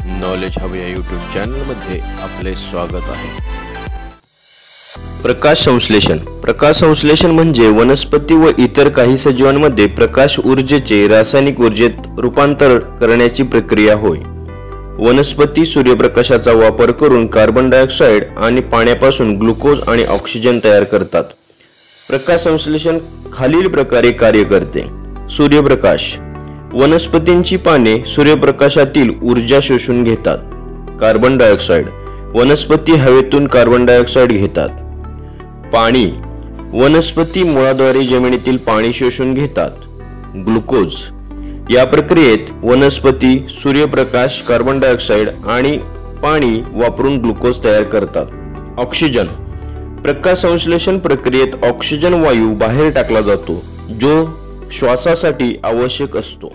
Knowledge hub या YouTube चॅनलमध्ये आपले स्वागत आहे। प्रकाश संश्लेषण। प्रकाश संश्लेषण म्हणजे वनस्पती व इतर काही सजीवांमध्ये प्रकाश ऊर्जेचे रासायनिक ऊर्जेत रूपांतर करण्याची प्रक्रिया होय। वनस्पती सूर्यप्रकाशाचा वापर करून कार्बन डायऑक्साइड आणि पाण्यापासून ग्लुकोज आणि ऑक्सिजन तयार करतात। प्रकाश संश्लेषण खालील प्रकारे कार्य करते। सूर्यप्रकाश। वनस्पतींची पाने सूर्यप्रकाशातील ऊर्जा शोषून घेतात। Carbon dioxide. वनस्पती हवेतून कार्बन डायऑक्साइड घेतात। पाणी। वनस्पती मुळाद्वारे जमिनीतील पाणी शोषून घेतात। ग्लुकोज। या प्रक्रियेत वनस्पती सूर्यप्रकाश, कार्बन डायऑक्साइड आणि पाणी वापरून ग्लुकोज तयार करतात। ऑक्सिजन। प्रकाश संश्लेषण प्रक्रियेत ऑक्सिजन वायू बाहेर टाकला जातो, जो श्वासासाठी आवश्यक असतो।